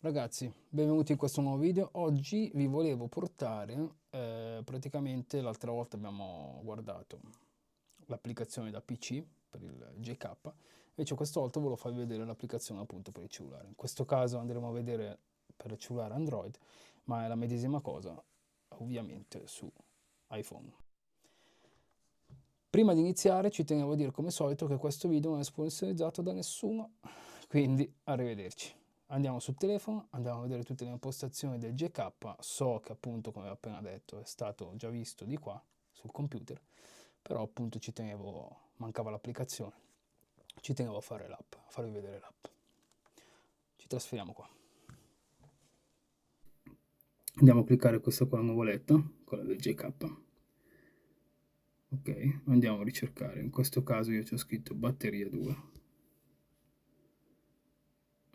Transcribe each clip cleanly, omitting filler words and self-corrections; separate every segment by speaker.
Speaker 1: Ragazzi, benvenuti in questo nuovo video. Oggi vi volevo portare, praticamente l'altra volta abbiamo guardato l'applicazione da PC per il JK, invece questa volta volevo farvi vedere l'applicazione appunto per il cellulare. In questo caso andremo a vedere per il cellulare Android, ma è la medesima cosa ovviamente su iPhone. Prima di iniziare ci tenevo a dire come solito che questo video non è sponsorizzato da nessuno, quindi arrivederci. Andiamo sul telefono, andiamo a vedere tutte le impostazioni del JK. So che appunto, come ho appena detto, è stato già visto di qua sul computer, però appunto ci tenevo, mancava l'applicazione, ci tenevo a fare l'app, a farvi vedere l'app. Ci trasferiamo qua. Andiamo a cliccare questa qua nuvoletta, quella del JK. Ok, andiamo a ricercare, in questo caso io ci ho scritto batteria 2.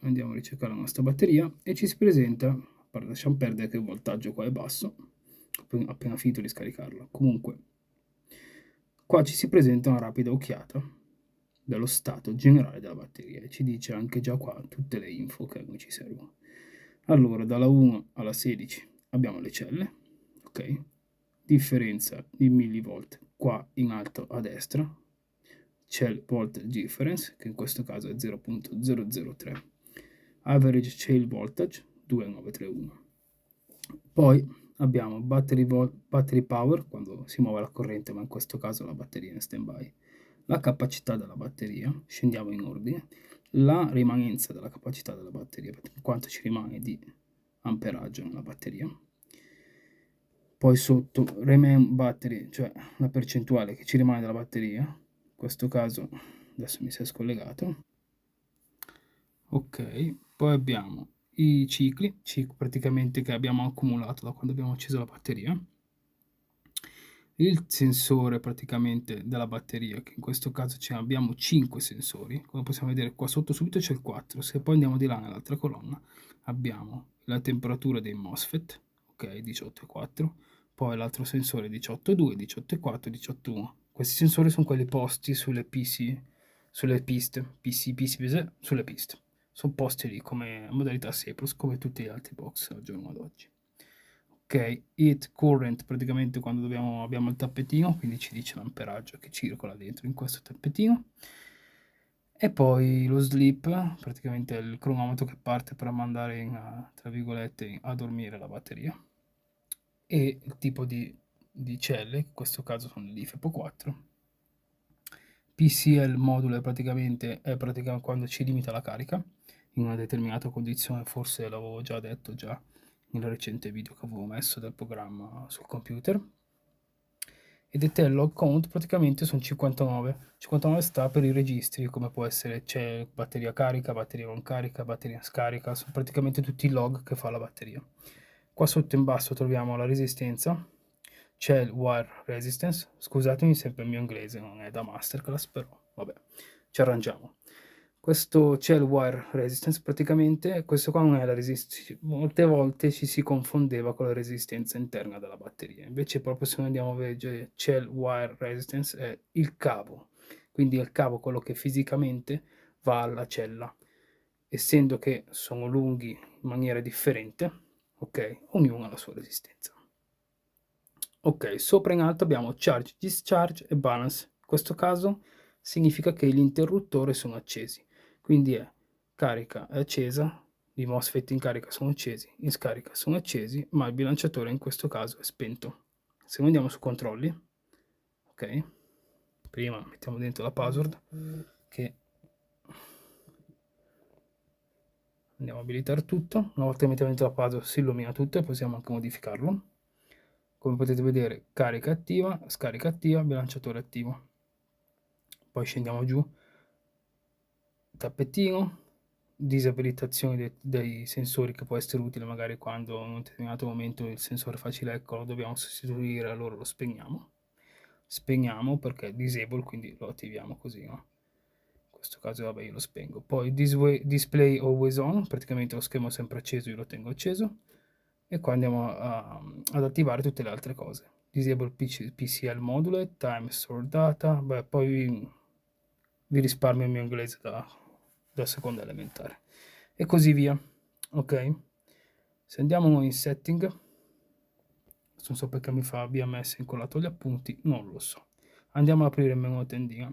Speaker 1: Andiamo a ricercare la nostra batteria e ci si presenta, lasciamo perdere che il voltaggio qua è basso, appena finito di scaricarla. Comunque, qua ci si presenta una rapida occhiata dello stato generale della batteria e ci dice anche già qua tutte le info che ci servono. Allora, dalla 1 alla 16 abbiamo le celle, ok? Differenza di millivolt qua in alto a destra, cell voltage difference, che in questo caso è 0.003. Average cell voltage 2931. Poi abbiamo battery power quando si muove la corrente, ma in questo caso la batteria è in stand-by. La capacità della batteria, scendiamo in ordine, la rimanenza della capacità della batteria, quanto ci rimane di amperaggio nella batteria. Poi sotto remain battery, cioè la percentuale che ci rimane della batteria, in questo caso adesso mi si è scollegato. Ok, poi abbiamo i cicli praticamente che abbiamo accumulato da quando abbiamo acceso la batteria, il sensore praticamente della batteria, che in questo caso abbiamo 5 sensori, come possiamo vedere qua sotto subito c'è il 4, se poi andiamo di là nell'altra colonna abbiamo la temperatura dei MOSFET, ok, 18,4, poi l'altro sensore 18,2, 18,4, 18,1. Questi sensori sono quelli posti sulle PC, sulle piste, sulle piste. Sono posti lì come modalità Cypress, come tutti gli altri box al giorno d'oggi. Ok, heat current praticamente quando abbiamo il tappetino, quindi ci dice l'amperaggio che circola dentro in questo tappetino. E poi lo sleep, praticamente il cronometro che parte per mandare tra virgolette, a dormire la batteria. E il tipo di celle, in questo caso sono l'IFEPO 4. PCL modulo è praticamente quando ci limita la carica in una determinata condizione, forse l'avevo già detto nel recente video che avevo messo del programma sul computer. E detail log count praticamente sono 59. 59 sta per i registri, come può essere c'è batteria carica, batteria non carica, batteria scarica, sono praticamente tutti i log che fa la batteria. Qua sotto in basso troviamo la resistenza, c'è il wire resistance, scusatemi sempre il mio inglese, non è da masterclass, però vabbè, ci arrangiamo. Questo c'è il wire resistance, praticamente questo qua non è la resistenza, molte volte ci si confondeva con la resistenza interna della batteria, invece proprio se noi andiamo a vedere c'è il wire resistance è il cavo, quindi è il cavo quello che fisicamente va alla cella, essendo che sono lunghi in maniera differente, ok, ognuno ha la sua resistenza. Ok, sopra in alto abbiamo charge, discharge e balance. In questo caso significa che gli interruttori sono accesi, quindi è carica è accesa, i MOSFET in carica sono accesi, in scarica sono accesi, ma il bilanciatore in questo caso è spento. Se noi andiamo su controlli, ok, prima mettiamo dentro la password, che andiamo a abilitare tutto, una volta che mettiamo dentro la password si illumina tutto e possiamo anche modificarlo. Come potete vedere, carica attiva, scarica attiva, bilanciatore attivo. Poi scendiamo giù, tappetino, disabilitazione dei sensori che può essere utile magari quando in un determinato momento il sensore facile ecco lo dobbiamo sostituire, allora lo spegniamo. Spegniamo perché è disable, quindi lo attiviamo così, no? In questo caso vabbè io lo spengo. Poi display always on, praticamente lo schermo è sempre acceso, io lo tengo acceso. E qua andiamo ad attivare tutte le altre cose. Disable PCL module, time store data, beh, poi vi risparmio il mio inglese da seconda elementare. E così via. ok? Se andiamo in setting, non so perché mi fa BMS incollato gli appunti, non lo so. Andiamo ad aprire il menu tendina.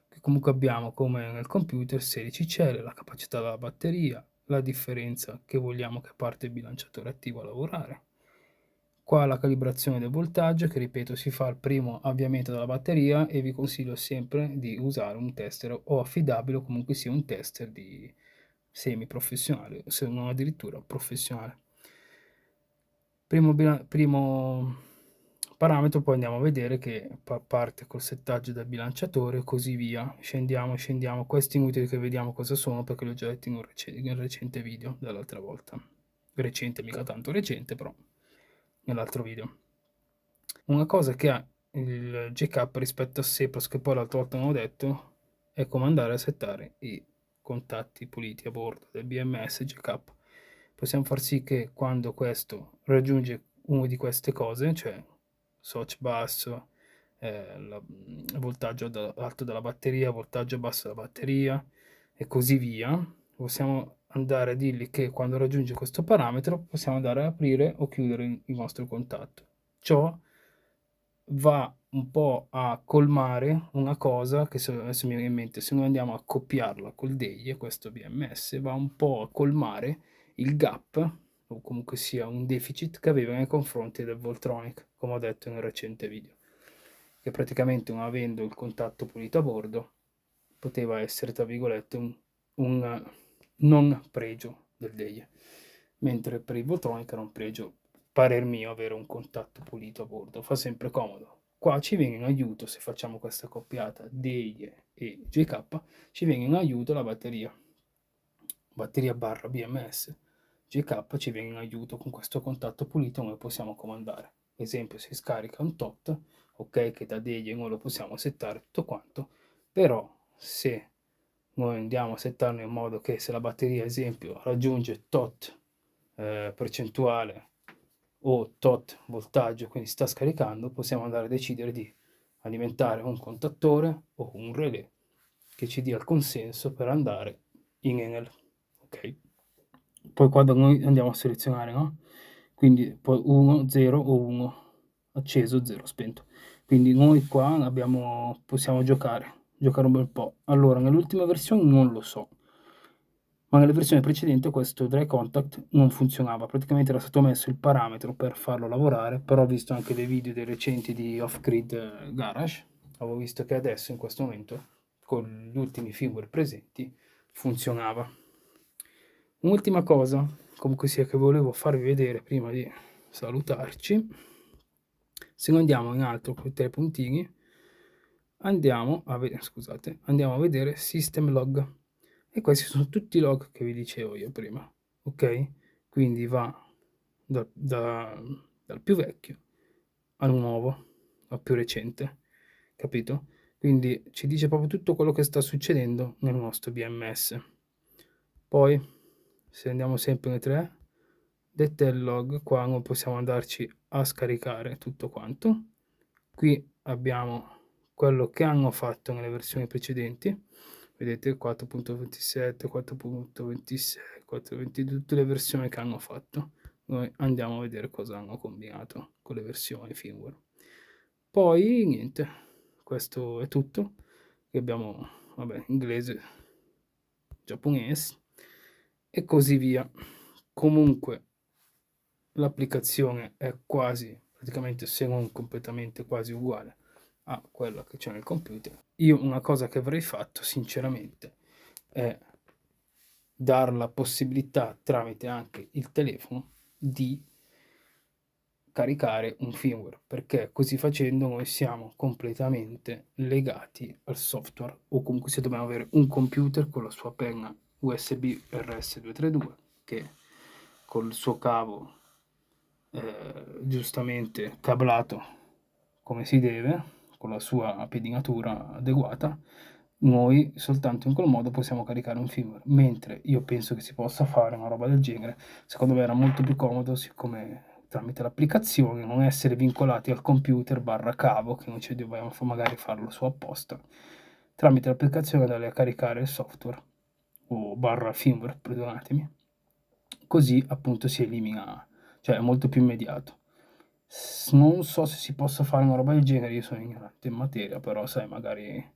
Speaker 1: Che comunque abbiamo, come nel computer, 16 celle, la capacità della batteria, la differenza che vogliamo che parte il bilanciatore attivo a lavorare. Qua la calibrazione del voltaggio, che ripeto si fa al primo avviamento della batteria, e vi consiglio sempre di usare un tester o affidabile o comunque sia un tester di semi-professionale, se non addirittura professionale. Primo parametro, poi andiamo a vedere che parte col settaggio del bilanciatore e così via. Scendiamo, questi inutili che vediamo cosa sono perché li ho già detti in un recente video dall'altra volta. Recente, mica tanto recente, però nell'altro video. Una cosa che ha il JK rispetto a Sepros, che poi l'altra volta non ho detto, è come andare a settare i contatti puliti a bordo del BMS JK. Possiamo far sì che quando questo raggiunge una di queste cose, cioè soc basso, voltaggio alto della batteria, voltaggio basso della batteria e così via, possiamo andare a dirgli che quando raggiunge questo parametro possiamo andare ad aprire o chiudere il nostro contatto. Ciò va un po' a colmare una cosa che adesso mi viene in mente, se noi andiamo a copiarla col DEI, questo BMS, va un po' a colmare il gap, o comunque sia un deficit che aveva nei confronti del Voltronic, come ho detto in un recente video, che praticamente non avendo il contatto pulito a bordo, poteva essere, tra virgolette, un non pregio del DEI, mentre per il Voltronic era un pregio, parer mio, avere un contatto pulito a bordo, fa sempre comodo. Qua ci viene in aiuto, se facciamo questa coppiata DEI e JK, ci viene in aiuto la batteria barra BMS. JK ci viene in aiuto con questo contatto pulito, noi possiamo comandare. Esempio, si scarica un tot, ok, che da DEI noi lo possiamo settare tutto quanto, però se noi andiamo a settarlo in modo che se la batteria, esempio, raggiunge tot percentuale o tot voltaggio, quindi sta scaricando, possiamo andare a decidere di alimentare un contattore o un relè che ci dia il consenso per andare in Enel. Ok? Poi qua da noi andiamo a selezionare, no? Quindi poi 1, 0 o 1 acceso, 0 spento. Quindi noi qua possiamo giocare un bel po'. Allora, nell'ultima versione non lo so, ma nelle versioni precedenti questo dry contact non funzionava, praticamente era stato messo il parametro per farlo lavorare, però ho visto anche dei video dei recenti di Off-Grid Garage, avevo visto che adesso in questo momento con gli ultimi firmware presenti funzionava. Un'ultima cosa, comunque sia, che volevo farvi vedere prima di salutarci, se noi andiamo in alto con i tre puntini, andiamo a vedere System Log, e questi sono tutti i log che vi dicevo io prima, ok? Quindi va dal più vecchio al nuovo, al più recente, capito? Quindi ci dice proprio tutto quello che sta succedendo nel nostro BMS. Poi, se andiamo sempre nei tre, detail log, qua non possiamo andarci a scaricare tutto quanto. Qui abbiamo quello che hanno fatto nelle versioni precedenti, vedete 4.27, 4.26, 4.22, tutte le versioni che hanno fatto. Noi andiamo a vedere cosa hanno combinato con le versioni firmware. Poi niente, questo è tutto. Qui abbiamo, vabbè, inglese, giapponese e così via. Comunque l'applicazione è quasi, praticamente se non completamente quasi uguale a quella che c'è nel computer. Io una cosa che avrei fatto sinceramente è dar la possibilità tramite anche il telefono di caricare un firmware, perché così facendo noi siamo completamente legati al software, o comunque se dobbiamo avere un computer con la sua penna USB RS232 che col suo cavo giustamente cablato come si deve, con la sua pedinatura adeguata, noi soltanto in quel modo possiamo caricare un firmware, mentre io penso che si possa fare una roba del genere. Secondo me era molto più comodo, siccome tramite l'applicazione, non essere vincolati al computer barra cavo, che non ci dobbiamo magari farlo su apposta, tramite l'applicazione andare a caricare il software o barra firmware, perdonatemi, così appunto si elimina, cioè è molto più immediato. Non so se si possa fare una roba del genere, io sono ignorante in materia, però sai, magari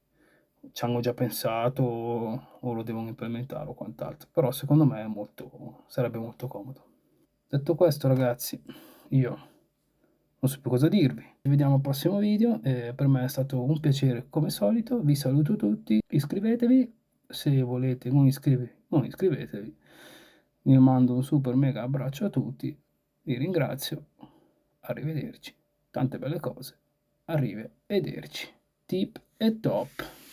Speaker 1: ci hanno già pensato o lo devono implementare o quant'altro, però secondo me sarebbe molto comodo. Detto questo, ragazzi, io non so più cosa dirvi. Ci vediamo al prossimo video. Per me è stato un piacere come solito. Vi saluto tutti. Iscrivetevi. Se volete non iscrivetevi. Vi mando un super mega abbraccio a tutti. Vi ringrazio. Arrivederci. Tante belle cose. Arrivederci. Tip e top.